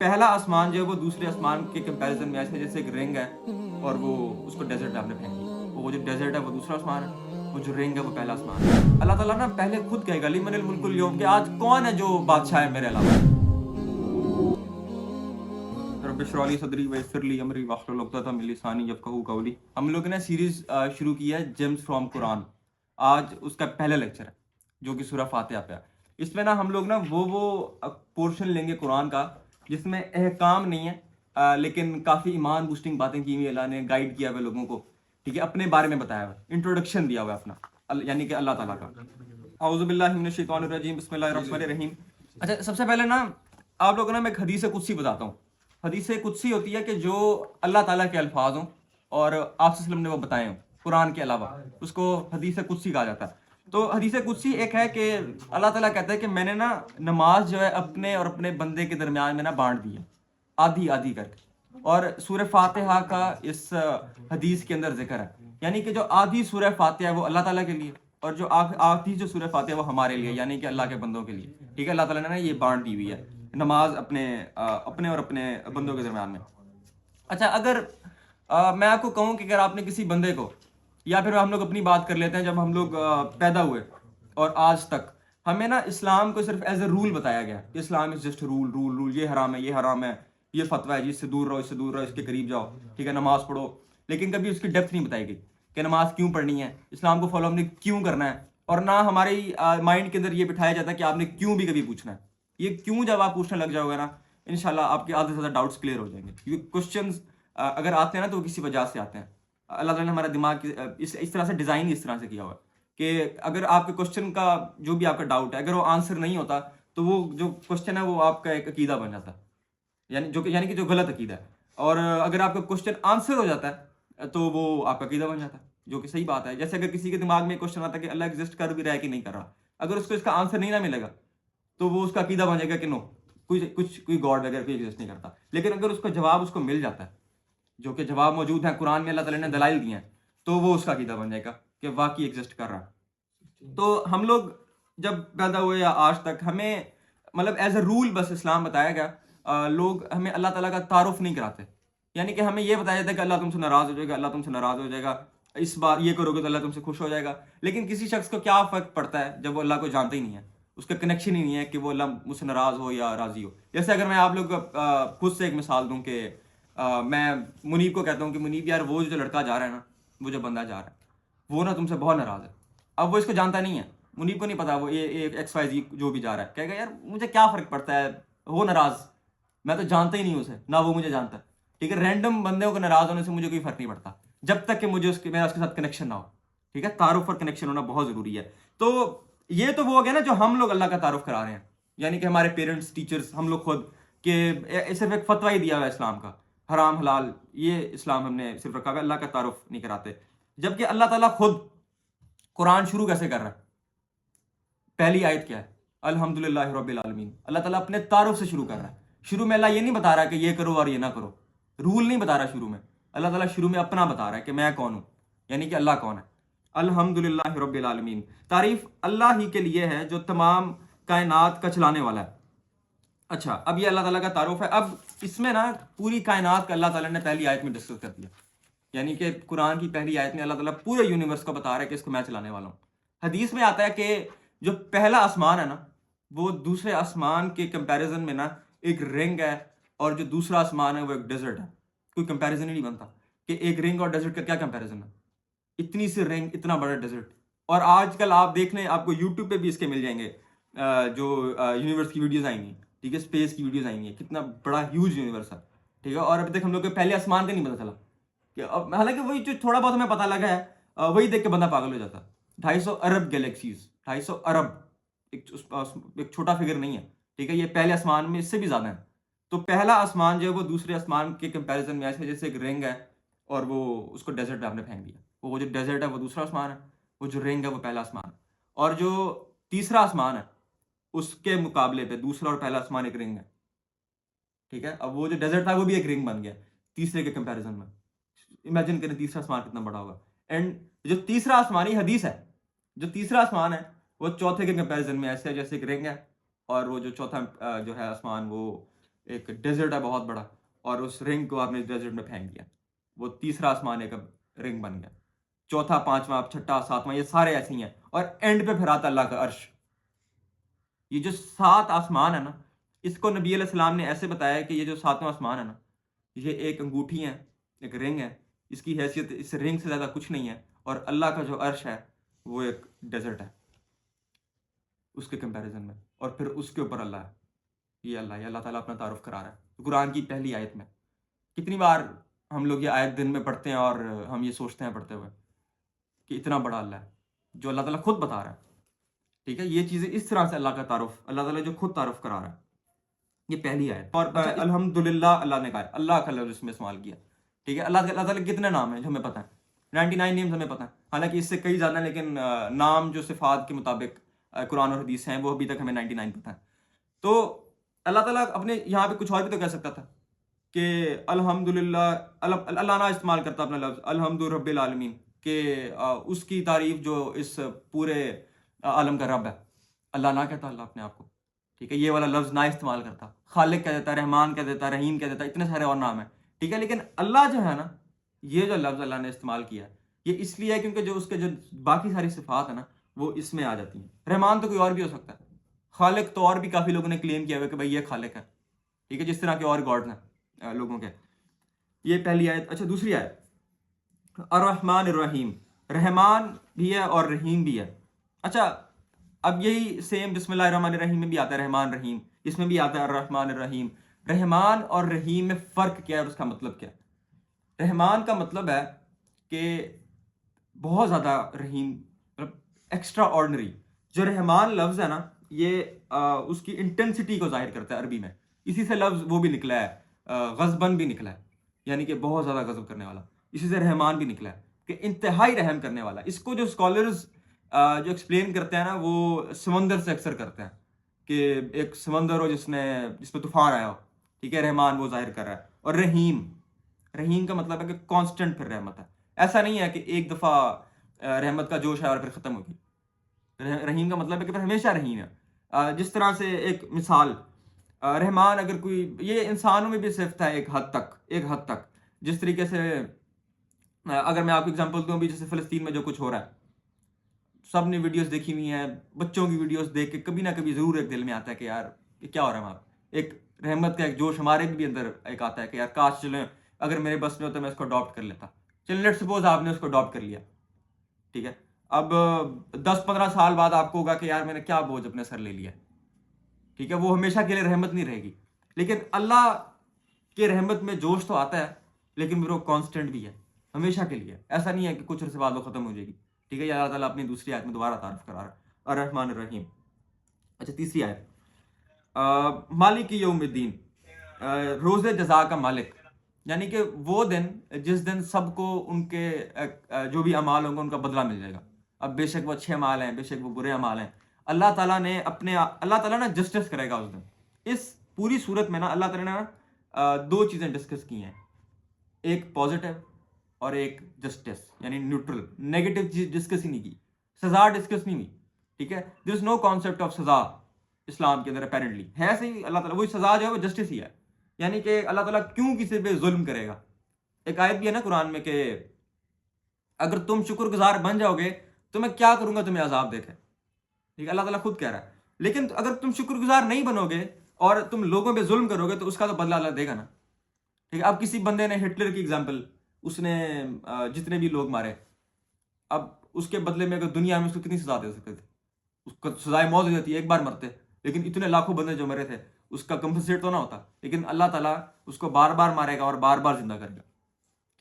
پہلا آسمان جو ہے وہ دوسرے آسمان کے کمپیریزن میں ایسے جیسے ایک رنگ ہے اور وہ اس کو ڈیزرٹ میں آپ نے پھینک دیا. وہ جو ڈیزرٹ ہے وہ دوسرا آسمان ہے, وہ جو رنگ ہے وہ پہلا آسمان ہے. اللہ تعالیٰ نا پہلے خود کہے گا لمن الملک اليوم, کہ آج کون ہے جو بادشاہ ہے میرے علاوہ. رب اشرح لی صدری ویسر لی امری واحلل عقدۃ من لسانی یفقہوا قولی. ہم لوگ نے سیریز شروع کی ہے جیمز فرام قرآن. آج اس کا پہلا لیکچر ہے جو کہ سورہ فاتحہ پہ ہے. اس میں نا ہم لوگ نا وہ پورشن لیں گے قرآن کا جس میں احکام نہیں ہے لیکن کافی ایمان بوسٹنگ باتیں کی ہوئی. اللہ نے گائیڈ کیا ہوا لوگوں کو, ٹھیک ہے, اپنے بارے میں بتایا ہوا, انٹروڈکشن دیا ہوا اپنا, یعنی کہ اللہ تعالیٰ کا. اعوذ باللہ من الشیطان الرجیم, بسم اللہ الرحمن الرحیم. اچھا, سب سے پہلے نا آپ لوگوں نے میں ایک حدیث قدسی بتاتا ہوں. حدیث قدسی ہوتی ہے کہ جو اللہ تعالیٰ کے الفاظ ہوں اور آپ صلی اللہ علیہ وسلم نے وہ بتائے ہوں قرآن کے علاوہ, اس کو حدیث قدسی کہا جاتا ہے. تو حدیث قدسی ایک ہے کہ اللہ تعالیٰ کہتا ہے کہ میں نے نا نماز جو ہے اپنے اور اپنے بندے کے درمیان میں نا بانٹ دی ہے, آدھی آدھی کر کے. اور سورہ فاتحہ کا اس حدیث کے اندر ذکر ہے, یعنی کہ جو آدھی سورہ فاتحہ ہے وہ اللہ تعالیٰ کے لیے اور جو آدھی جو سورہ فاتحہ وہ ہمارے لیے, یعنی کہ اللہ کے بندوں کے لیے. ٹھیک ہے, اللہ تعالیٰ نے نا یہ بانٹ دی ہوئی ہے نماز اپنے اور اپنے بندوں کے درمیان میں. اچھا, اگر میں آپ کو کہوں کہ اگر آپ نے کسی بندے کو, یا پھر ہم لوگ اپنی بات کر لیتے ہیں, جب ہم لوگ پیدا ہوئے اور آج تک ہمیں نا اسلام کو صرف ایز اے رول بتایا گیا کہ اسلام از جسٹ رول, یہ حرام ہے, یہ حرام ہے, یہ فتویٰ ہے, اس سے دور رہو, اس سے دور رہو, اس کے قریب جاؤ, ٹھیک ہے, نماز پڑھو. لیکن کبھی اس کی ڈیپتھ نہیں بتائی گئی کہ نماز کیوں پڑھنی ہے, اسلام کو فالو ہم نے کیوں کرنا ہے, اور نہ ہماری مائنڈ کے اندر یہ بٹھایا جاتا ہے کہ آپ نے کیوں بھی کبھی پوچھنا ہے. یہ کیوں جب آپ پوچھنے لگ جاؤ گے نا, انشاءاللہ آپ کے آدھے سے زیادہ ڈاؤٹس کلیئر ہو جائیں گے. کیونکہ کوشچنز اگر آتے ہیں نا تو وہ کسی وجہ سے آتے ہیں. اللہ تعالیٰ نے ہمارا دماغ اس طرح سے ڈیزائن اس طرح سے کیا ہوا ہے کہ اگر آپ کے کوشچن کا جو بھی آپ کا ڈاؤٹ ہے اگر وہ آنسر نہیں ہوتا تو وہ جو کوشچن ہے وہ آپ کا ایک عقیدہ بن جاتا ہے, یعنی کہ جو غلط عقیدہ ہے. اور اگر آپ کا کوشچن آنسر ہو جاتا ہے تو وہ آپ کا عقیدہ بن جاتا ہے, جو کہ صحیح بات ہے. جیسے اگر کسی کے دماغ میں کوشچن آتا ہے کہ اللہ ایگزسٹ کر بھی رہا ہے کہ نہیں کر رہا, اگر اس کو اس کا آنسر نہیں نہ ملے گا تو وہ اس کا عقیدہ بن جائے گا کہ نو, کوئی گاڈ وغیرہ کوئی ایگزسٹ نہیں کرتا. لیکن اگر اس کا جواب اس کو مل جاتا ہے, جو کہ جواب موجود ہے قرآن میں, اللہ تعالیٰ نے دلائل دیے ہیں, تو وہ اس کا عقیدہ بن جائے گا کہ واقعی ایگزسٹ کر رہا ہے. تو ہم لوگ جب پیدا ہوئے یا آج تک ہمیں مطلب ایز اے رول بس اسلام بتایا گیا. لوگ ہمیں اللہ تعالیٰ کا تعارف نہیں کراتے, یعنی کہ ہمیں یہ بتایا جاتا ہے کہ اللہ تم سے ناراض ہو جائے گا, اللہ تم سے ناراض ہو جائے گا, اس بار یہ کرو گے تو اللہ تم سے خوش ہو جائے گا. لیکن کسی شخص کو کیا فرق پڑتا ہے جب وہ اللہ کو جانتا ہی نہیں ہے, اس کا کنیکشن ہی نہیں ہے کہ وہ اللہ مجھ سے ناراض ہو یا راضی ہو. جیسے اگر میں آپ لوگ خود سے ایک مثال دوں کہ میں منیب کو کہتا ہوں کہ منیب یار وہ جو لڑکا جا رہا ہے نا, وہ جو بندہ جا رہا ہے وہ نا تم سے بہت ناراض ہے. اب وہ اس کو جانتا نہیں ہے, منیب کو نہیں پتا وہ ایکس وائی زی جو بھی جا رہا ہے, کہے گا یار مجھے کیا فرق پڑتا ہے, وہ ناراض, میں تو جانتا ہی نہیں اسے, نہ وہ مجھے جانتا ہے. ٹھیک ہے, رینڈم بندوں کو ناراض ہونے سے مجھے کوئی فرق نہیں پڑتا جب تک کہ مجھے میرا اس کے ساتھ کنیکشن نہ ہو. ٹھیک ہے, تعارف اور کنیکشن ہونا بہت ضروری ہے. تو یہ تو وہ ہو گیا نا جو ہم لوگ اللہ کا تعارف کرا رہے ہیں, یعنی کہ ہمارے پیرنٹس, ٹیچرز, ہم لوگ خود, کہ صرف ایک فتویٰ ہی دیا ہوا ہے اسلام کا, حرام حلال یہ اسلام ہم نے صرف رکھا ہوا ہے, اللہ کا تعارف نہیں کراتے. جبکہ اللہ تعالیٰ خود قرآن شروع کیسے کر رہا ہے, پہلی آیت کیا ہے, الحمدللہ رب العالمین. اللہ تعالیٰ اپنے تعارف سے شروع کر رہا ہے. شروع میں اللہ یہ نہیں بتا رہا کہ یہ کرو اور یہ نہ کرو, رول نہیں بتا رہا شروع میں. اللہ تعالیٰ شروع میں اپنا بتا رہا ہے کہ میں کون ہوں, یعنی کہ اللہ کون ہے. الحمدللہ رب العالمین, تعریف اللہ ہی کے لیے ہے جو تمام کائنات کا چلانے والا ہے. اچھا, اب یہ اللہ تعالیٰ کا تعارف ہے. اب اس میں نا پوری کائنات کا اللہ تعالیٰ نے پہلی آیت میں ڈسکس کر دیا, یعنی کہ قرآن کی پہلی آیت میں اللہ تعالیٰ پورے یونیورس کو بتا رہا ہے کہ اس کو میں چلانے والا ہوں. حدیث میں آتا ہے کہ جو پہلا آسمان ہے نا وہ دوسرے آسمان کے کمپیریزن میں نا ایک رنگ ہے, اور جو دوسرا آسمان ہے وہ ایک ڈیزرٹ ہے. کوئی کمپیریزن ہی نہیں بنتا کہ ایک رنگ اور ڈیزرٹ کا کیا کمپیریزن ہے, اتنی سی رنگ, اتنا بڑا ڈیزرٹ. اور آج کل آپ دیکھ لیں, آپ کو یوٹیوب پہ بھی اس کے مل جائیں گے جو یونیورس کی ویڈیوز آئیں گی, ٹھیک ہے, اسپیس کی ویڈیوز آئیں گی, کتنا بڑا ہیوج یونیورس ہے. ٹھیک ہے, اور ابھی تک ہم لوگ کے پہلے آسمان کا نہیں پتا چلا, کہ حالانکہ وہی جو تھوڑا بہت ہمیں پتہ لگا ہے وہی دیکھ کے بندہ پاگل ہو جاتا. 250 ارب گلیکسیز, 250 ارب ایک چھوٹا فگر نہیں ہے. ٹھیک ہے, یہ پہلے آسمان میں اس سے بھی زیادہ ہے. تو پہلا آسمان جو ہے وہ دوسرے آسمان کے کمپیریزن میں ایسے جیسے ایک رنگ ہے, اور وہ اس کو ڈیزرٹ میں آپ نے پھینک دیا. وہ جو ڈیزرٹ ہے وہ دوسرا آسمان ہے, وہ جو رنگ ہے وہ پہلا آسمان ہے. اور جو تیسرا آسمان ہے اس کے مقابلے پہ دوسرا اور پہلا آسمان ایک رنگ ہے. ٹھیک ہے, اب وہ جو ڈیزرٹ تھا وہ بھی ایک رنگ بن گیا تیسرے کے کمپیریزن میں. امیجن کریں تیسرا آسمان کتنا بڑا ہوگا. اینڈ جو تیسرا آسمانی حدیث ہے, جو تیسرا آسمان ہے وہ چوتھے کے کمپیریزن میں ایسے جیسے ایک رنگ ہے, اور وہ جو چوتھا جو ہے آسمان وہ ایک ڈیزرٹ ہے بہت بڑا، اور اس رنگ کو آپ نے ڈیزرٹ میں پھینک دیا، وہ تیسرا آسمان ایک رنگ بن گیا، چوتھا، پانچواں، چھٹا، ساتواں، یہ سارے ایسے ہی ہیں، اور اینڈ پہ پھر آتا اللہ کا عرش۔ یہ جو 7 آسمان ہے نا، اس کو نبی علیہ السلام نے ایسے بتایا کہ یہ جو 7واں آسمان ہے نا، یہ ایک انگوٹھی ہے، ایک رنگ ہے، اس کی حیثیت اس رنگ سے زیادہ کچھ نہیں ہے، اور اللہ کا جو عرش ہے وہ ایک ڈیزرٹ ہے اس کے کمپیریزن میں، اور پھر اس کے اوپر اللہ ہے۔ یہ اللہ تعالیٰ اپنا تعارف کرا رہا ہے قرآن کی پہلی آیت میں۔ کتنی بار ہم لوگ یہ آیت دن میں پڑھتے ہیں اور ہم یہ سوچتے ہیں پڑھتے ہوئے کہ اتنا بڑا اللہ ہے، جو اللہ تعالیٰ خود بتا رہا ہے، ٹھیک ہے؟ یہ چیزیں اس طرح سے اللہ کا تعارف، اللہ تعالیٰ جو خود تعارف کرا رہا ہے، یہ پہلی آیت۔ اور الحمدللہ اللہ نے کہا ہے، اللہ کا لفظ اس میں استعمال کیا، ٹھیک ہے؟ اللہ تعالیٰ کے کتنے نام ہیں جو ہمیں پتہ ہے، 99 نیمز ہمیں پتہ ہیں، حالانکہ اس سے کئی زیادہ ہیں، لیکن نام جو صفات کے مطابق قرآن اور حدیث ہیں وہ ابھی تک ہمیں 99 پتہ ہیں۔ تو اللہ تعالیٰ اپنے یہاں پہ کچھ اور بھی تو کہہ سکتا تھا کہ الحمدللہ، اللہ نہ استعمال کرتا اپنا لفظ الحمد رب العالمین، کہ اس کی تعریف جو اس پورے عالم کا رب ہے، اللہ نہ کہتا اللہ اپنے آپ کو، ٹھیک ہے؟ یہ والا لفظ نہ استعمال کرتا، خالق کہہ دیتا، رحمان کہہ دیتا، رحیم کہہ دیتا، اتنے سارے اور نام ہیں، ٹھیک ہے؟ لیکن اللہ جو ہے نا، یہ جو لفظ اللہ نے استعمال کیا ہے، یہ اس لیے ہے کیونکہ جو اس کے جو باقی ساری صفات ہیں نا وہ اس میں آ جاتی ہیں۔ رحمان تو کوئی اور بھی ہو سکتا ہے، خالق تو اور بھی کافی لوگوں نے کلیم کیا ہوا کہ بھائی یہ خالق ہے، ٹھیک ہے؟ جس طرح کے اور گاڈز ہیں لوگوں کے۔ یہ پہلی آیت۔ اچھا، دوسری آیت الرحمن الرحیم، رحمان بھی ہے اور رحیم بھی ہے۔ اچھا، اب یہی سیم بسم اللہ الرحمن الرحیم میں بھی آتا ہے رحمان رحیم، اس میں بھی آتا ہے الرحمن الرحیم۔ رحمان اور رحیم میں فرق کیا ہے اور اس کا مطلب کیا ہے؟ رحمان کا مطلب ہے کہ بہت زیادہ رحیم، مطلب ایکسٹرا آرڈنری۔ جو رحمان لفظ ہے نا، یہ اس کی انٹینسٹی کو ظاہر کرتا ہے عربی میں، اسی سے لفظ وہ بھی نکلا ہے، غضبن بھی نکلا ہے، یعنی کہ بہت زیادہ غضب کرنے والا، اسی سے رحمان بھی نکلا ہے کہ انتہائی رحم کرنے والا۔ اس کو جو اسکالرز جو ایکسپلین کرتے ہیں نا، وہ سمندر سے اکثر کرتے ہیں کہ ایک سمندر ہو جس پہ طوفان آیا ہو، ٹھیک ہے؟ رحمان وہ ظاہر کر رہا ہے۔ اور رحیم کا مطلب ہے کہ کانسٹنٹ پھر رحمت ہے، ایسا نہیں ہے کہ ایک دفعہ رحمت کا جوش ہے اور پھر ختم ہوگی۔ رحیم کا مطلب ہے کہ پھر ہمیشہ رحیم ہے۔ جس طرح سے ایک مثال، رحمان اگر کوئی، یہ انسانوں میں بھی صفت ہے ایک حد تک، جس طریقے سے اگر میں آپ کو اگزامپل دوں، بھی جیسے فلسطین میں جو کچھ ہو رہا ہے، سب نے ویڈیوز دیکھی ہوئی ہیں، بچوں کی ویڈیوز دیکھ کے کبھی نہ کبھی ضرور ایک دل میں آتا ہے کہ یار یہ کیا ہو رہا ہے وہاں پہ۔ ایک رحمت کا ایک جوش ہمارے بھی اندر ایک آتا ہے کہ یار کاش چلیں، اگر میرے بس میں ہوتا میں اس کو اڈاپٹ کر لیتا۔ چلیں لیٹ سپوز آپ نے اس کو اڈاپٹ کر لیا، ٹھیک ہے؟ اب 10-15 سال بعد آپ کو ہوگا کہ یار میں نے کیا بوجھ اپنے سر لے لیا، ٹھیک ہے؟ وہ ہمیشہ کے لیے رحمت نہیں رہے گی، لیکن اللہ کے رحمت میں جوش تو آتا ہے، لیکن وہ کانسٹنٹ بھی ہے، ہمیشہ کے لیے، ایسا نہیں ہے کہ کچھ عرصے بعد وہ ختم ہو جائے گی، ٹھیک ہے؟ یہ اللہ تعالیٰ اپنی دوسری آیت میں دوبارہ تعارف کرا رہا ہے، الرحمن الرحیم۔ اچھا، تیسری آیت مالک یوم الدین، روز جزا کا مالک، یعنی کہ وہ دن جس دن سب کو ان کے جو بھی اعمال ہوں گے ان کا بدلہ مل جائے گا۔ اب بے شک وہ اچھے اعمال ہیں، بے شک وہ برے اعمال ہیں، اللہ تعالیٰ نے اللہ تعالیٰ نا جسٹس کرے گا اس دن۔ اس پوری صورت میں نا اللہ تعالیٰ نے 2 چیزیں ڈسکس کی ہیں، ایک پازیٹیو اور ایک جسٹس، یعنی نیوٹرل، نیگیٹو چیز ڈسکس ہی نہیں کی، سزا ڈسکس نہیں ہوئی، ٹھیک ہے؟ دیر از نو کانسیپٹ آف سزا اسلام کے اندر اپیرنٹلی، ہے صحیح اللہ تعالیٰ وہی سزا جو ہے وہ جسٹس ہی ہے، یعنی کہ اللہ تعالیٰ کیوں کسی پہ ظلم کرے گا؟ ایک آیت بھی ہے نا قرآن میں کہ اگر تم شکر گزار بن جاؤ گے تو میں کیا کروں گا تمہیں عذاب دے کے، ٹھیک ہے؟ اللہ تعالیٰ خود کہہ رہا ہے، لیکن اگر تم شکر گزار نہیں بنو گے اور تم لوگوں پہ ظلم کرو گے تو اس کا تو بدلہ اللہ دے گا نا، ٹھیک ہے؟ اب کسی بندے نے ہٹلر کی اگزامپل، اس نے جتنے بھی لوگ مارے، اب اس کے بدلے میں اگر دنیا میں اس کو کتنی سزا دے سکتے تھے؟ اس کو سزائے موت ہو جاتی ہے، ایک بار مرتے، لیکن اتنے لاکھوں بندے جو مرے تھے اس کا کمپنسیٹ تو نہ ہوتا، لیکن اللہ تعالیٰ اس کو بار بار مارے گا اور بار بار زندہ کرے گا،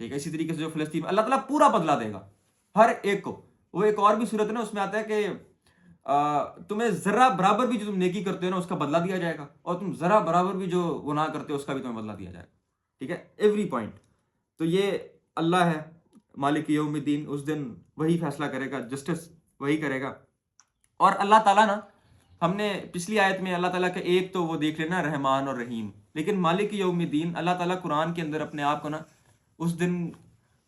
ٹھیک ہے؟ اسی طریقے سے جو فلسطین میں اللہ تعالیٰ پورا بدلہ دے گا ہر ایک کو۔ وہ ایک اور بھی صورت ہے نا، اس میں آتا ہے کہ تمہیں ذرہ برابر بھی جو تم نیکی کرتے ہو نا اس کا بدلہ دیا جائے گا، اور تم ذرہ برابر بھی جو گناہ کرتے ہو اس کا بھی تمہیں بدلہ دیا جائے گا، ٹھیک ہے؟ Every point. تو یہ اللہ ہے مالک یوم الدین، اس دن وہی فیصلہ کرے گا، جسٹس وہی کرے گا۔ اور اللہ تعالیٰ نا، ہم نے پچھلی آیت میں اللہ تعالیٰ کا ایک تو وہ دیکھ لینا رحمان اور رحیم، لیکن مالک یوم الدین اللہ تعالیٰ قرآن کے اندر اپنے آپ کو نا اس دن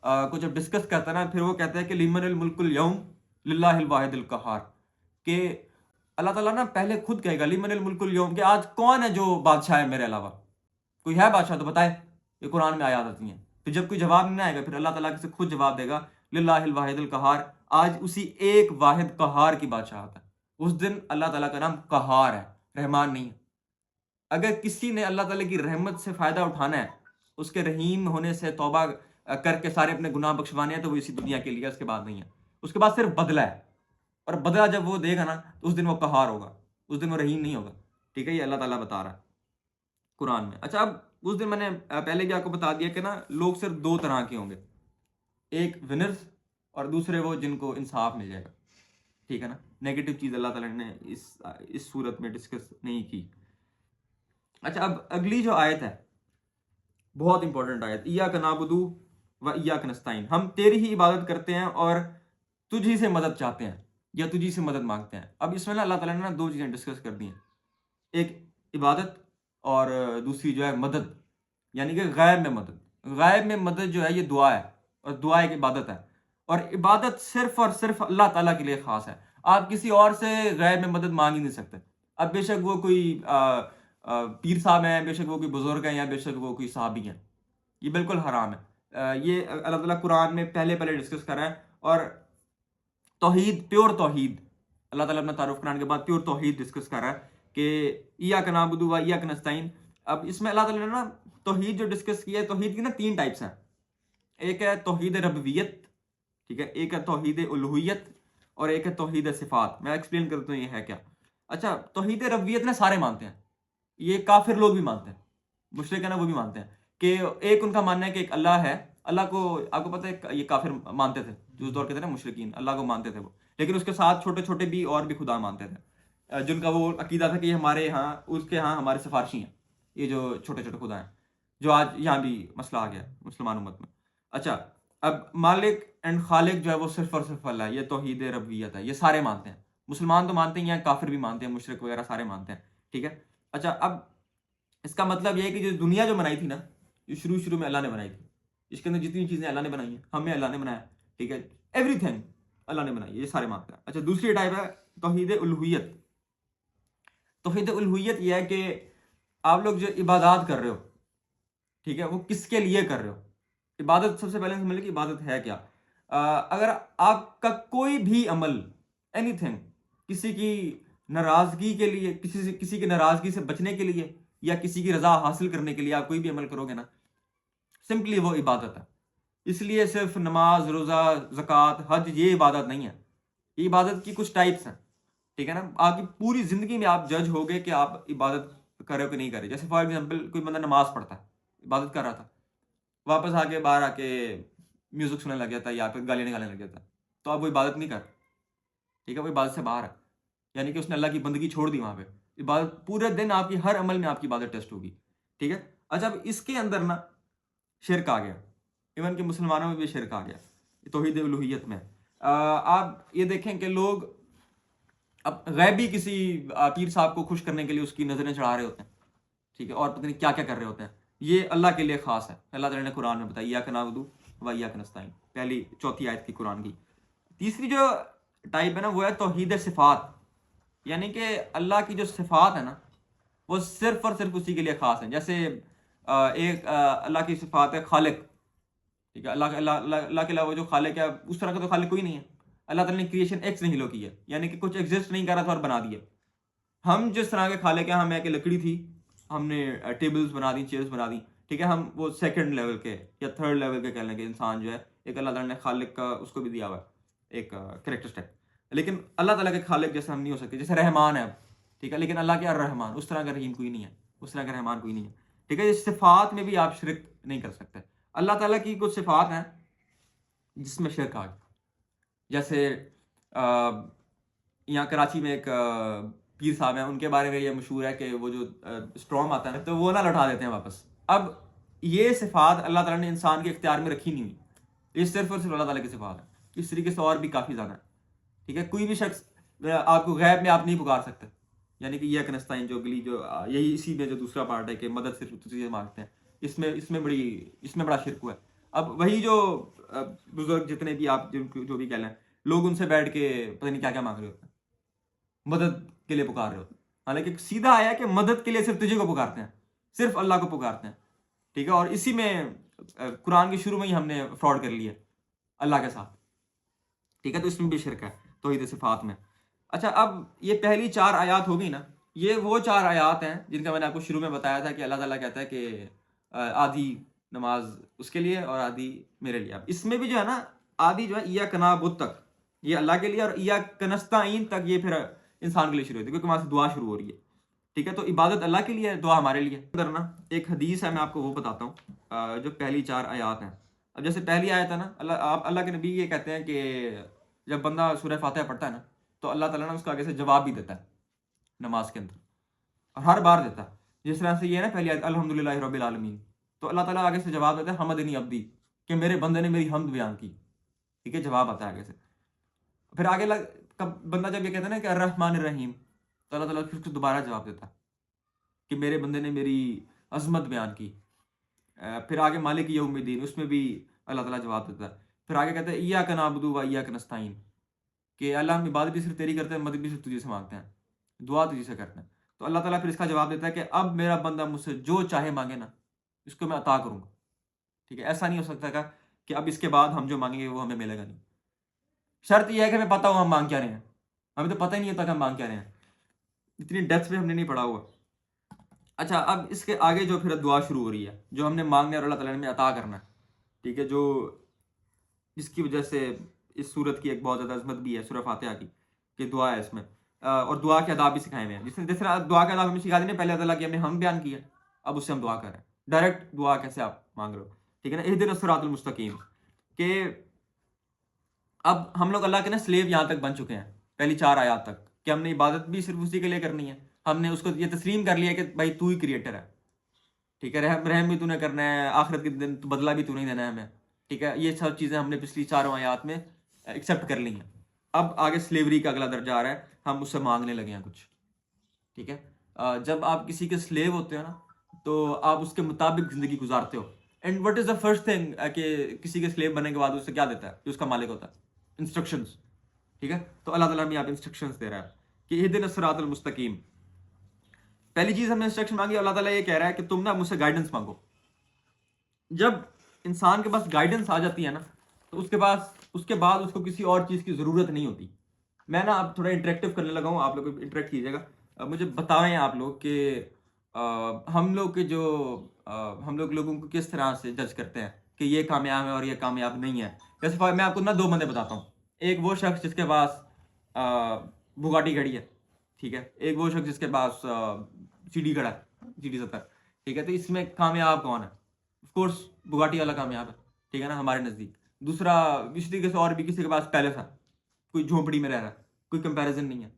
کو جب ڈسکس کرتا ہے نا، پھر وہ کہتا ہے کہ لمن الملک اليوم للہ الواحد القہار، کہ اللہ تعالیٰ نا پہلے خود کہے گا لمن الملک اليوم، کہ آج کون ہے جو بادشاہ ہے میرے علاوہ، کوئی ہے بادشاہ تو بتائے، یہ قرآن میں آیات آتی ہیں. پھر جب کوئی جواب نہیں آئے گا پھر اللہ تعالیٰ سے خود جواب دے گا للہ الواحد القہار. آج اسی ایک واحد قہار کی بادشاہت ہے. اس دن اللہ تعالیٰ کا نام قہار ہے، رحمان نہیں ہے. اگر کسی نے اللہ تعالیٰ کی رحمت سے فائدہ اٹھانا ہے، اس کے رحیم ہونے سے توبہ کر کے سارے اپنے گناہ بخشوانے ہیں، تو وہ اسی دنیا کے لیے، اس کے بعد نہیں ہے. اس کے بعد صرف بدلہ ہے، اور بدلہ جب وہ دے گا نا تو اس دن وہ قہار ہوگا، اس دن وہ رحیم نہیں ہوگا. ٹھیک ہے، یہ اللہ تعالیٰ بتا رہا ہے قرآن میں. اچھا، اب اس دن میں نے پہلے بھی آپ کو بتا دیا کہ نا لوگ صرف دو طرح کے ہوں گے، ایک ونرز اور دوسرے وہ جن کو انصاف مل جائے گا. ٹھیک ہے نا، نیگیٹو چیز اللہ تعالیٰ نے اس صورت میں ڈسکس نہیں کی. اچھا، اب اگلی جو آیت ہے بہت امپورٹنٹ آیت، ایاک نعبد و ایاک نستعین، ہم تیری ہی عبادت کرتے ہیں اور تجھ ہی سے مدد چاہتے ہیں یا تجھ ہی سے مدد مانگتے ہیں. اب اس میں نا اللہ تعالیٰ نے نا دو چیزیں ڈسکس کر دی ہیں، ایک عبادت اور دوسری جو ہے مدد، یعنی کہ غیب میں مدد. غیب میں مدد جو ہے یہ دعا ہے، اور دعا ایک عبادت ہے، اور عبادت صرف اور صرف اللہ تعالیٰ کے لیے خاص ہے. آپ کسی اور سے غیب میں مدد مانگ ہی نہیں سکتے. اب بے شک وہ کوئی پیر صاحب ہیں، بے شک وہ کوئی بزرگ ہیں، یا بے شک وہ کوئی صحابی ہیں، یہ بالکل حرام ہے. یہ اللہ تعالیٰ قرآن میں پہلے ڈسکس کر رہا ہے. اور توحید، پیور توحید، اللہ تعالیٰ اپنا تعارف قرآن کے بعد پیور توحید ڈسکس کر رہا ہے کہ ایاک نعبد و ایاک نستعین. اب اس میں اللہ تعالیٰ نے نا توحید جو ڈسکس کیا ہے، توحید کی نا 3 ٹائپس ہیں. ایک ہے توحید ربویت، ٹھیک ہے، ایک ہے توحید الوہیت، اور ایک ہے توحید صفات. میں ایکسپلین کرتا ہوں یہ ہے کیا. اچھا، توحید ربویت نا سارے مانتے ہیں، یہ کافر لوگ بھی مانتے ہیں، مشرک ہے نا وہ بھی مانتے ہیں کہ ایک ان کا ماننا ہے کہ ایک اللہ ہے. اللہ کو آپ کو پتہ ہے یہ کافر مانتے تھے جو اس دور کے تھے نا مشرکین، اللہ کو مانتے تھے وہ، لیکن اس کے ساتھ چھوٹے چھوٹے بھی اور بھی خدا مانتے تھے، جن کا وہ عقیدہ تھا کہ یہ ہمارے ہاں، اس کے ہاں ہمارے سفارشی ہیں، یہ جو چھوٹے چھوٹے خدا ہیں، جو آج یہاں بھی مسئلہ آ گیا مسلمان امت میں. اچھا، اب مالک اینڈ خالق جو ہے وہ صرف اور صرف اللہ ہے، یہ توحید ربویت ہے، یہ سارے مانتے ہیں. مسلمان تو مانتے ہی ہیں، کافر بھی مانتے ہیں، مشرک وغیرہ سارے مانتے ہیں. ٹھیک ہے. اچھا، اب اس کا مطلب یہ ہے کہ جو دنیا جو بنائی تھی نا، یہ شروع میں اللہ نے بنائی تھی. اس کے اندر جتنی چیزیں اللہ نے بنائی ہیں، ہمیں اللہ نے بنایا. ٹھیک ہے، ایوری تھنگ اللہ نے بنائی، یہ سارے مانتے ہیں. اچھا، دوسری ٹائپ ہے توحید الوہیت. توحید الوہیت یہ ہے کہ آپ لوگ جو عبادات کر رہے ہو، ٹھیک ہے، وہ کس کے لیے کر رہے ہو. عبادت سب سے پہلے سمجھ لیں کہ عبادت ہے کیا. اگر آپ کا کوئی بھی عمل، اینی تھنگ، کسی کی ناراضگی کے لیے، کسی کی ناراضگی سے بچنے کے لیے، یا کسی کی رضا حاصل کرنے کے لیے آپ کوئی بھی عمل کرو گے نا، سمپلی وہ عبادت ہے. اس لیے صرف نماز، روزہ، زکوٰۃ، حج یہ عبادت نہیں ہے، یہ عبادت کی کچھ ٹائپس ہیں. ٹھیک ہے نا، آپ کی پوری زندگی میں آپ جج ہوگے کہ آپ عبادت کر رہے ہو کہ نہیں کر رہے. جیسے فار ایگزامپل کوئی بندہ نماز پڑھتا ہے، عبادت کر رہا تھا، واپس آ کے باہر آ کے میوزک سننے لگ جاتا ہے یا پھر گالیاں نکالنے لگ جاتا ہے، تو آپ وہ عبادت نہیں کر. ٹھیک ہے، وہ عبادت سے باہر ہے، یعنی کہ اس نے اللہ کی بندگی چھوڑ دی. وہاں پہ عبادت پورے دن آپ کی ہر عمل میں آپ کی عبادت ٹیسٹ ہوگی. ٹھیک ہے. اچھا، اب اس کے اندر نا شرک آ گیا، ایون کہ مسلمانوں میں بھی شرک آ گیا توحید الوہیت میں. آپ یہ دیکھیں کہ لوگ اب غیبی کسی پیر صاحب کو خوش کرنے کے لیے اس کی نظریں چڑھا رہے ہوتے ہیں. ٹھیک ہے، اور پتہ نہیں کیا کیا کر رہے ہوتے ہیں. یہ اللہ کے لیے خاص ہے. اللہ تعالیٰ نے قرآن میں بتایا ایاک نعبد و ایاک نستعین، پہلی چوتھی آیت کی قرآن کی. تیسری جو ٹائپ ہے نا وہ ہے توحید صفات، یعنی کہ اللہ کی جو صفات ہے نا وہ صرف اور صرف اسی کے لیے خاص ہیں. جیسے ایک اللہ کی صفات ہے خالق. ٹھیک ہے، اللہ کے علاوہ جو خالق ہے اس طرح کا تو خالق کوئی نہیں ہے. اللہ تعالیٰ نے کریشن ایکس نہیں لو کی ہے، یعنی کہ کچھ ایگزسٹ نہیں کر رہا تھا اور بنا دیا. ہم جس طرح کے خالق ہیں، ہم ایک لکڑی تھی، ہم نے ٹیبلز بنا دی، چیئرز بنا دی. ٹھیک ہے، ہم وہ سیکنڈ لیول کے یا تھرڈ لیول کے کہہ لیں گے. انسان جو ہے ایک اللہ تعالیٰ نے خالق کا اس کو بھی دیا ہوا ہے ایک کریکٹرسٹک، لیکن اللہ تعالیٰ کے خالق جیسے ہم نہیں ہو سکتے. جیسے رحمان ہے، ٹھیک ہے، لیکن اللہ کے الرحمان، اس طرح کا رحیم کوئی نہیں ہے، اس طرح کا رحمان کوئی نہیں ہے. ٹھیک ہے، اس صفات میں بھی آپ شرک نہیں کر سکتے. اللہ تعالیٰ کی کچھ صفات ہیں جس میں شرک آ گیا. جیسے یہاں کراچی میں ایک پیر صاحب ہیں، ان کے بارے میں یہ مشہور ہے کہ وہ جو اسٹرام آتا ہے تو وہ نہ لوٹا دیتے ہیں واپس. اب یہ صفات اللہ تعالیٰ نے انسان کے اختیار میں رکھی نہیں ہوئی، یہ صرف اور صرف اللہ تعالیٰ کی صفات ہے. اس طریقے سے اور بھی کافی زیادہ ہے. ٹھیک ہے، کوئی بھی شخص آپ کو غیب میں آپ نہیں پکار سکتے، یعنی کہ یہ کنستائن جو اگلی جو یہی اسی میں جو دوسرا پارٹ ہے کہ مدد صرف تجھے مانگتے ہیں، اس میں بڑا شرک ہوا ہے. اب وہی جو بزرگ جتنے بھی آپ جو بھی کہہ لیں، لوگ ان سے بیٹھ کے پتہ نہیں کیا کیا مانگ رہے ہوتے ہیں، مدد کے لیے پکار رہے ہوتے ہیں. حالانکہ سیدھا آیا کہ مدد کے لیے صرف تجھے کو پکارتے ہیں. صرف اللہ کو پکارتے ہیں، ٹھیک ہے، اور اسی میں قرآن کے شروع میں ہی ہم نے فراڈ کر لیا اللہ کے ساتھ، ٹھیک ہے، تو اس میں بھی شرک ہے توحید صفات میں۔ اچھا، اب یہ پہلی 4 آیات ہو گئی نا، یہ وہ 4 آیات ہیں جن کا میں نے آپ کو شروع میں بتایا تھا کہ اللہ تعالیٰ کہتا ہے کہ آدھی نماز اس کے لیے اور آدھی میرے لیے۔ اب اس میں بھی جو ہے نا، آدھی جو ہے ایاک نعبد تک یہ اللہ کے لیے، اور ایاک نستعین تک یہ پھر انسان کے لیے شروع ہوتی ہے، کیونکہ وہاں سے دعا شروع ہو رہی ہے، ٹھیک ہے، تو عبادت اللہ کے لیے، دعا ہمارے لیے کرنا۔ ایک حدیث ہے، میں آپ کو وہ بتاتا ہوں، جو پہلی 4 آیات ہیں۔ اب جیسے پہلی آیت ہے نا، اللہ کے نبی یہ کہتے ہیں کہ جب بندہ سورہ فاتحہ پڑھتا ہے نا، تو اللہ تعالیٰ نے اس کو آگے سے جواب بھی دیتا ہے نماز کے اندر، اور ہر بار دیتا ہے۔ جس طرح سے یہ ہے نا پہلی آیت الحمدللہ رب العالمین، تو اللہ تعالیٰ آگے سے جواب دیتا ہے حمدنی عبدی، کہ میرے بندے نے میری حمد بیان کی، ٹھیک ہے، جواب آتا ہے آگے سے۔ پھر آگے بندہ جب یہ کہتا ہے نا کہ الرحمن الرحیم، تو اللہ تعالیٰ پھر اس کو دوبارہ جواب دیتا ہے کہ میرے بندے نے میری عظمت بیان کی۔ پھر آگے مالک یوم الدین، اس میں بھی اللہ تعالیٰ جواب دیتا ہے۔ پھر آگے کہتے ہیں ایاک نعبد و ایاک نستعین، کہ اللہ ہم عبادت بھی صرف تیری کرتے ہیں، مدد بھی صرف تجھے سے مانگتے ہیں، دعا تجھے سے کرتے ہیں۔ تو اللہ تعالیٰ پھر اس کا جواب دیتا ہے کہ اب میرا بندہ مجھ سے جو چاہے مانگے نا، اس کو میں عطا کروں گا، ٹھیک ہے۔ ایسا نہیں ہو سکتا کہ اب اس کے بعد ہم جو مانگیں گے وہ ہمیں ملے گا نہیں۔ شرط یہ ہے کہ ہمیں پتہ ہو ہم مانگ کیا رہے ہیں، ہمیں تو پتہ ہی نہیں ہوتا کہ ہم مانگ کیا رہے ہیں، اتنی ڈیپتھ میں ہم نے نہیں پڑھا ہوا۔ اچھا، اب اس کے آگے جو پھر دعا شروع ہو رہی ہے، جو ہم نے مانگنا ہے اور اللہ تعالیٰ نے ہمیں عطا کرنا ہے، ٹھیک ہے، جو جس کی وجہ سے اس صورت کی ایک بہت زیادہ عظمت بھی ہے سورہ فاتحہ کی، کہ دعا ہے اس میں، اور دعا کے آداب بھی سکھائے ہوئے ہیں۔ جس طرح دعا کے آداب ہمیں سکھا دینے، پہلے اللہ تعالیٰ کی ہم نے ہم بیان کیا، اب اس سے ہم دعا کر رہے ہیں، ڈائریکٹ دعا کیسے آپ مانگ رہے ہو، ٹھیک ہے نا، اہدنا الصراط المستقیم، کہ اب ہم لوگ اللہ کے نا سلیو یہاں تک بن چکے ہیں پہلی 4 آیات تک، کہ ہم نے عبادت بھی صرف اسی کے لیے کرنی ہے، ہم نے اس کو یہ تسلیم کر لیا کہ بھائی تو ہی کریٹر ہے، ٹھیک ہے، رحم بھی تو نے کرنا ہے، آخرت کے دن بدلہ بھی تو نہیں دینا ہے ہمیں، ٹھیک ہے، یہ سب چیزیں ہم نے پچھلی 4 آیات میں ایکسیپٹ کر لی ہیں۔ اب آگے سلیوری کا اگلا درجہ آ رہا ہے، ہم اس سے مانگنے لگے ہیں کچھ، ٹھیک ہے۔ جب آپ کسی کے سلیو ہوتے ہو نا، تو آپ اس کے مطابق زندگی گزارتے ہو، and what is the first thing کہ کسی کے سلیو بننے کے بعد اس سے کیا دیتا ہے جو اس کا مالک ہوتا ہے؟ انسٹرکشنز، ٹھیک ہے، تو اللہ تعالیٰ ہمیں آپ انسٹرکشنز دے رہا ہے کہ اہدنا الصراط المستقیم۔ پہلی چیز ہم نے انسٹرکشن مانگی، اللہ تعالیٰ یہ کہہ رہا ہے کہ تم نا مجھ سے گائیڈنس مانگو۔ جب انسان کے پاس گائیڈنس آ جاتی ہے نا، تو اس کے بعد اس کو کسی اور چیز کی ضرورت نہیں ہوتی۔ میں نا اب تھوڑا انٹریکٹیو کرنے لگا ہوں، آپ لوگ انٹریکٹ کیجیے گا، مجھے بتائیں آپ لوگ کہ ہم لوگ لوگوں کو کس طرح سے جج کرتے ہیں کہ یہ کامیاب ہے اور یہ کامیاب نہیں ہے۔ جیسے میں آپ کو نا 2 بندے بتاتا ہوں، ایک وہ شخص جس کے پاس بگاٹی گھڑی ہے، ٹھیک ہے، ایک وہ شخص جس کے پاس CD کھڑا ہے، CD 70، ٹھیک ہے، تو اس میں کامیاب کون ہے؟ آف کورس بگاٹی والا کامیاب ہے، ٹھیک ہے نا، ہمارے نزدیک۔ دوسرا اس طریقے سے اور بھی کسی کے پاس پیلس ہے، کوئی جھونپڑی میں رہ رہا ہے، کوئی کمپیریزن نہیں ہے،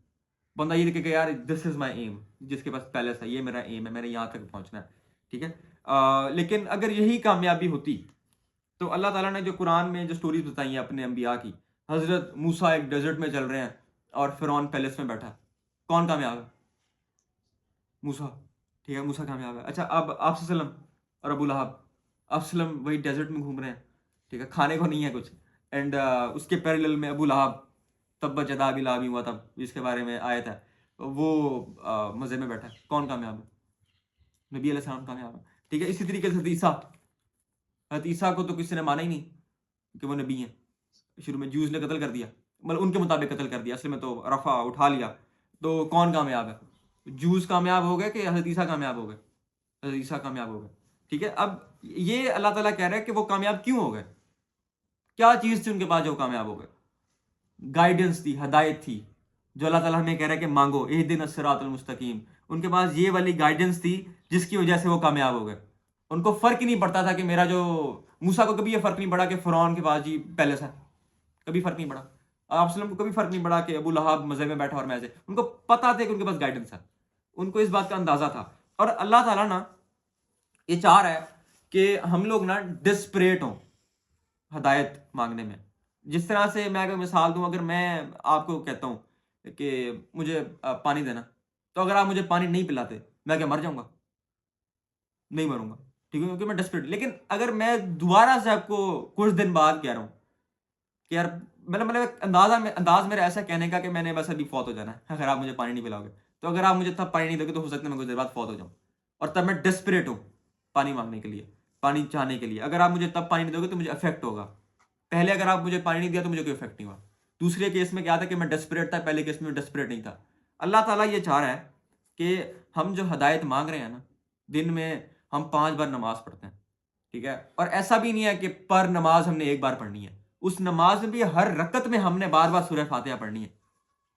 بندہ یہ دیکھے کہ یار دس از مائی ایم، جس کے پاس پیلس ہے یہ میرا ایم ہے، میں نے یہاں تک پہنچنا ہے، ٹھیک ہے۔ لیکن اگر یہی کامیابی ہوتی تو اللہ تعالیٰ نے جو قرآن میں جو سٹوریز بتائی ہیں اپنے انبیاء کی، حضرت موسیٰ ایک ڈیزرٹ میں چل رہے ہیں اور فرعون پیلس میں بیٹھا، کون کامیاب ہے؟ موسیٰ، ٹھیک ہے، موسیٰ کامیاب ہے۔ اچھا، اب آپ صلی اللہ علیہ وسلم اور ابو لہب، آپ صلی اللہ علیہ وسلم وہی ڈیزرٹ میں گھوم رہے ہیں، ٹھیک ہے، کھانے کو نہیں ہے کچھ، اینڈ اس کے پیرلل میں ابو لہب تبت یدا ابی لہب ہوا تب، جس کے بارے میں آیت ہے، وہ مزے میں بیٹھا ہے، کون کامیاب ہے؟ نبی علیہ السلام کامیاب ہے، ٹھیک ہے۔ اسی طریقے سے حضرت عیسیٰ کو تو کسی نے مانا ہی نہیں کہ وہ نبی ہیں، شروع میں جوز نے قتل کر دیا، مطلب ان کے مطابق قتل کر دیا، اصل میں تو رفع اٹھا لیا، تو کون کامیاب ہے؟ جوز کامیاب ہو گئے کہ حضرت عیسیٰ کامیاب ہو گئے؟ حضرت عیسیٰ کامیاب ہو گئے، ٹھیک ہے۔ اب یہ اللہ تعالیٰ کہہ رہا ہے کہ وہ کامیاب کیوں ہو گئے، کیا چیز تھی ان کے پاس جو کامیاب ہو گئے؟ گائیڈنس تھی، ہدایت تھی، جو اللہ تعالیٰ ہمیں کہہ رہا ہے کہ مانگو اہدنا الصراط المستقیم۔ ان کے پاس یہ والی گائیڈنس تھی جس کی وجہ سے وہ کامیاب ہو گئے۔ ان کو فرق ہی نہیں پڑتا تھا کہ میرا جو موسیٰ کو کبھی یہ فرق نہیں پڑا کہ فرعون کے پاس جی پیلس ہے، کبھی فرق نہیں پڑا۔ آپ وسلم کو کبھی فرق نہیں پڑا کہ ابو لہب مزے میں بیٹھا اور میں سے، ان کو پتا تھا کہ ان کے پاس گائیڈنس ہے، ان کو اس بات کا اندازہ تھا۔ اور اللہ تعالیٰ نا یہ چاہ رہا ہے کہ ہم لوگ نا ڈسپریٹ ہوں ہدایت مانگنے میں۔ جس طرح سے میں اگر مثال دوں، اگر میں آپ کو کہتا ہوں کہ مجھے پانی دینا، تو اگر آپ مجھے پانی نہیں پلاتے، میں کیا مر جاؤں گا؟ نہیں مروں گا، ٹھیک ہے، کیونکہ میں ڈسپریٹ۔ لیکن اگر میں دوبارہ سے آپ کو کچھ دن بعد کہہ رہا ہوں کہ یار مطلب انداز میرا ایسا کہنے کا کہ میں نے بس ابھی فوت ہو جانا ہے اگر آپ مجھے پانی نہیں پلاؤ گے، تو اگر آپ مجھے تب پانی نہیں دو گے تو ہو سکتا ہے میں کچھ دیر بعد فوت ہو جاؤں، اور تب میں ڈیسپریٹ ہوں پانی مانگنے کے لیے، پانی چاہنے کے لیے. اگر آپ مجھے تب پانی نہیں دو گے تو مجھے افیکٹ ہوگا. پہلے اگر آپ مجھے پانی نہیں دیا تو مجھے کوئی افیکٹ نہیں ہوا. دوسرے کیس میں کیا تھا کہ میں ڈیسپریٹ تھا، پہلے کیس میں ڈیسپریٹ نہیں تھا. اللہ تعالیٰ یہ چاہ رہا ہے کہ ہم جو ہدایت مانگ رہے ہیں نا، دن میں ہم 5 بار نماز پڑھتے ہیں، ٹھیک ہے، اور ایسا بھی نہیں ہے کہ پر نماز ہم نے ایک بار پڑھنی ہے. اس نماز میں بھی ہر رکعت میں ہم نے بار بار سورہ فاتحہ پڑھنی ہے،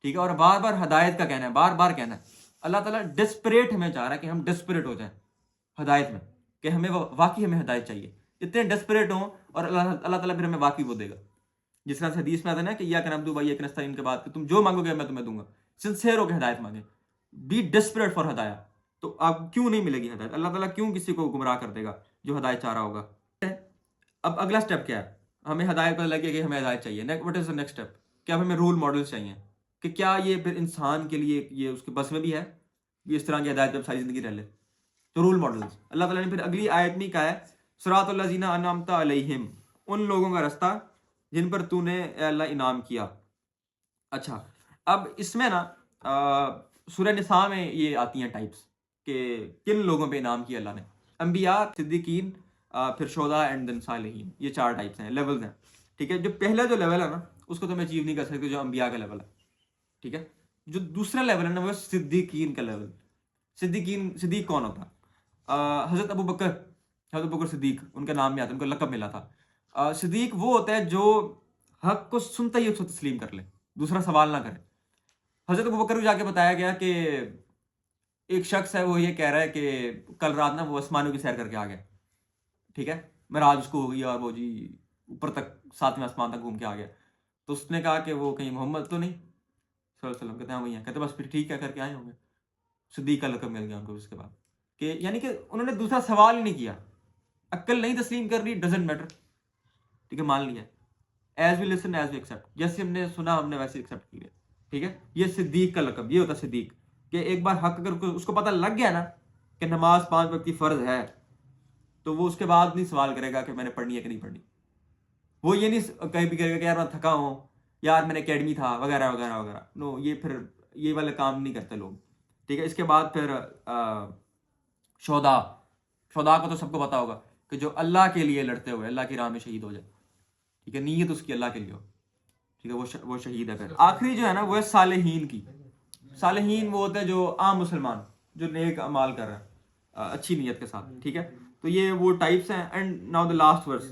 ٹھیک ہے، اور بار بار ہدایت کا کہنا ہے، بار بار کہنا ہے. اللہ تعالیٰ ڈیسپریٹ ہمیں چاہ رہا ہے کہ ہم ڈیسپریٹ ہو جائیں ہدایت میں، کہ ہمیں واقعی ہمیں ہدایت چاہیے. اتنے ڈیسپریٹ ہوں اور اللہ تعالیٰ پھر ہمیں واقعی وہ دے گا. جس طرح سے حدیث میں آتا ہے نا کہ یا کہ نبدو بھائی ایک نستعین کے بعد کہ تم جو مانگو گے میں تمہیں دوں گا. سنسیئر ہو کے ہدایت مانگیں، بی ڈیسپریٹ فار ہدایت. تو آپ کیوں نہیں ملے گی ہدایت؟ اللہ تعالیٰ کیوں کسی کو گمراہ کر دے گا جو ہدایت چاہ رہا ہوگا؟ اب اگلا سٹیپ کیا ہے؟ ہمیں ہدایت پتہ لگے کہ ہمیں ہدایت چاہیے. What is the next step? کیا ہمیں رول ماڈلس چاہیے کہ کیا یہ پھر انسان کے لیے یہ اس کے بس میں بھی ہے کہ اس طرح کی ہدایت جب ساری زندگی رہ لے؟ تو رول ماڈلس اللہ تعالیٰ نے پھر اگلی آیت میں کہا ہے صراط الذین انعمت علیہم، ان لوگوں کا رستہ جن پر تو نے اے اللہ انعام کیا. اچھا، اب اس میں نا سورہ نساء میں یہ آتی ہیں ٹائپس کہ کن لوگوں پہ انعام کیا اللہ نے. انبیاء، صدیقین، پھر شہداء اینڈ دین صالحین. یہ 4 ٹائپس ہیں، لیولز ہیں، ٹھیک ہے. جو پہلا جو لیول ہے نا اس کو تم اچیو نہیں کر سکتے جو انبیاء کا لیول ہے، ٹھیک ہے. جو دوسرا لیول ہے نا وہ صدیقین کا لیول. صدیق کون ہوتا؟ حضرت ابو بکر صدیق ان کا نام میں آتا ہے، ان کو لقب ملا تھا. صدیق وہ ہوتا ہے جو حق کو سنتا ہی اس کو تسلیم کر لے، دوسرا سوال نہ کرے. حضرت ابو بکر کو جا کے بتایا گیا کہ ایک شخص ہے وہ یہ کہہ رہا ہے کہ کل رات نا وہ آسمانوں کی سیر کر کے آ گیا، ٹھیک ہے، معراج اس کو ہو گیا اور وہ جی اوپر تک 7ویں آسمان تک گھوم کے آ گیا. تو اس نے کہا کہ وہ کہیں محمد تو نہیں صلی اللہ علیہ وسلم؟ کہتے ہیں وہی ہیں. کہتے بس پھر ٹھیک ہے، کر کے آئے ہوں گے. صدیق کا لقب مل گیا ان کو اس کے بعد. کہ یعنی کہ انہوں نے دوسرا سوال ہی نہیں کیا. عقل نہیں تسلیم کر رہی، ڈزنٹ میٹر، ٹھیک ہے، مان لیا. As we listen as we accept, جیسے ہم نے سنا ہم نے ویسے ایکسیپٹ کیا، ٹھیک ہے. یہ صدیق کا لقب، یہ ہوتا ہے صدیق. کہ ایک بار حق اگر اس کو پتہ لگ گیا نا کہ نماز 5 وقت کی فرض ہے تو وہ اس کے بعد نہیں سوال کرے گا کہ میں نے پڑھنی ہے کہ نہیں پڑھنی. وہ یہ نہیں کہیں بھی کرے گا کہ یار میں تھکا ہوں، یار میں نے اکیڈمی تھا وغیرہ وغیرہ وغیرہ. نو، یہ پھر یہ والے کام نہیں کرتے لوگ، ٹھیک ہے. اس کے بعد پھر شہداء کو تو سب کو پتا ہوگا کہ جو اللہ کے لیے لڑتے ہوئے اللہ کی راہ میں شہید ہو جائے، ٹھیک ہے، نیت اس کی اللہ کے لیے ہو، ٹھیک ہے، وہ شہید ہے. پھر آخری جو ہے نا وہ ہے صالحین کی. صالحین وہ ہوتے ہیں جو عام مسلمان جو نیک اعمال کر رہے ہیں اچھی نیت کے ساتھ، ٹھیک ہے. تو یہ وہ ٹائپس ہیں. اینڈ ناؤ دا لاسٹ ورس،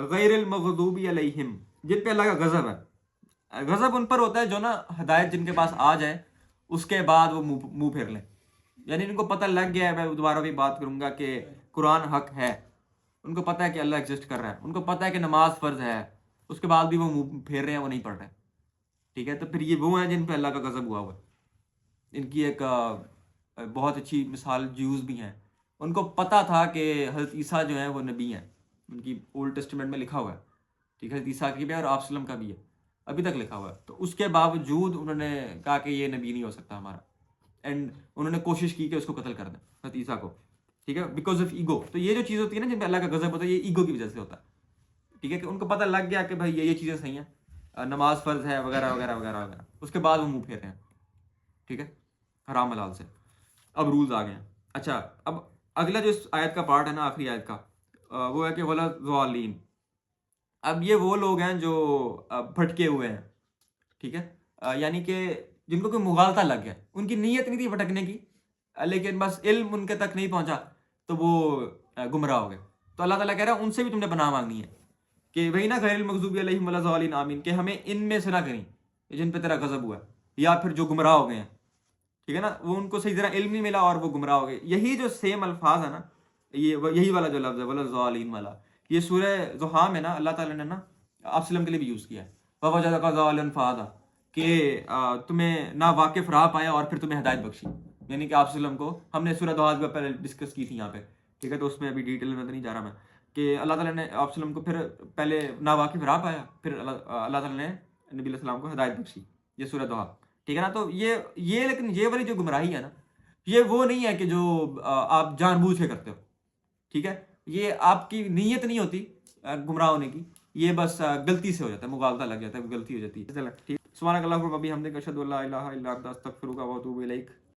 غیر المغضوب علیہم، جن پہ اللہ کا غضب ہے. غضب ان پر ہوتا ہے جو نا ہدایت جن کے پاس آ جائے اس کے بعد وہ منہ پھیر لیں. یعنی ان کو پتہ لگ گیا ہے، میں دوبارہ بھی بات کروں گا کہ قرآن حق ہے، ان کو پتہ ہے کہ اللہ ایگزسٹ کر رہا ہے، ان کو پتہ ہے کہ نماز فرض ہے، اس کے بعد بھی وہ منہ پھیر رہے ہیں، وہ نہیں پڑھ رہے، ٹھیک ہے. تو پھر یہ وہ ہیں جن پہ اللہ کا غضب ہوا ہوا ہے. ان کی ایک بہت اچھی مثال جیوز بھی ہیں. ان کو پتہ تھا کہ حضرت عیسیٰ جو ہیں وہ نبی ہیں، ان کی اولڈ ٹیسٹمنٹ میں لکھا ہوا ہے، ٹھیک ہے، حضرت عیسیٰ کی بھی ہے اور آپ وسلم کا بھی ہے، ابھی تک لکھا ہوا ہے. تو اس کے باوجود انہوں نے کہا کہ یہ نبی نہیں ہو سکتا ہمارا. اینڈ انہوں نے کوشش کی کہ اس کو قتل کر دیں، حضرت عیسیٰ کو، ٹھیک ہے، بیکاز آف ایگو. تو یہ جو چیز ہوتی ہے نا جن پہ اللہ کا غضب ہوتا ہے، یہ ایگو کی وجہ سے ہوتا ہے، ٹھیک ہے. کہ ان کو پتہ لگ گیا کہ بھائی یہ چیزیں صحیح ہیں، نماز فرض ہے وغیرہ وغیرہ وغیرہ وغیرہ، اس کے بعد وہ منہ پھیر رہے ہیں، ٹھیک ہے، حرام حلال سے. اب رولز آ گئے ہیں. اچھا، اب اگلا جو اس آیت کا پارٹ ہے نا، آخری آیت کا، وہ ہے کہ ولا ضالین. اب یہ وہ لوگ ہیں جو بھٹکے ہوئے ہیں، ٹھیک ہے، یعنی کہ جن کو کوئی مغالطہ لگ گیا، ان کی نیت نہیں تھی بھٹکنے کی لیکن بس علم ان کے تک نہیں پہنچا تو وہ گمراہ ہو گئے. تو اللہ تعالیٰ کہہ رہا ہے ان سے بھی تم نے پناہ مانگنی ہے کہ وہی نا غیر المغضوب علیہم ولا الضالین آمین، کہ ہمیں ان میں سے نہ کریں جن پہ تیرا غضب ہوا ہے یا پھر جو گمراہ ہو گئے ہیں، ٹھیک ہے نا. وہ ان کو صحیح طرح علم نہیں ملا اور وہ گمراہ ہو گئے. یہی جو سیم الفاظ ہے نا، یہی والا جو لفظ ہے ولا الضالین والا، یہ سورہ زحا میں نا اللہ تعالیٰ نے نا آپ وسلم کے لیے بھی یوز کیا ہے. وَوَجَدَكَ ضَالًا فَهَدَىٰ، کہ تمہیں نا واقف راہ پایا اور پھر تمہیں ہدایت بخشی. یعنی کہ آپ وسلم کو ہم نے سورہ دہا پہلے ڈسکس کی تھی یہاں پہ، ٹھیک ہے، تو اس میں ابھی ڈیٹیل میں تو نہیں جا رہا میں، کہ اللہ تعالیٰ نے آپ وسلم کو پھر پہلے نا واقف راہ پایا، پھر اللہ تعالیٰ نے نبی علیہ السلام کو ہدایت بخشی. یہ سورہ دہا، ٹھیک ہے نا. تو یہ لیکن یہ والی جو گمراہی ہے نا، یہ وہ نہیں ہے کہ جو آپ جان بوجھ کے کرتے ہو، ٹھیک ہے. یہ آپ کی نیت نہیں ہوتی گمراہ ہونے کی، یہ بس غلطی سے ہو جاتا ہے، مغالطہ لگ جاتا ہے، غلطی ہو جاتی ہے. چلو ٹھیک. سبحانک اللہم و بحمدک، اشہد ان لا الہ الا انت، استغفرک و اتوب الیک.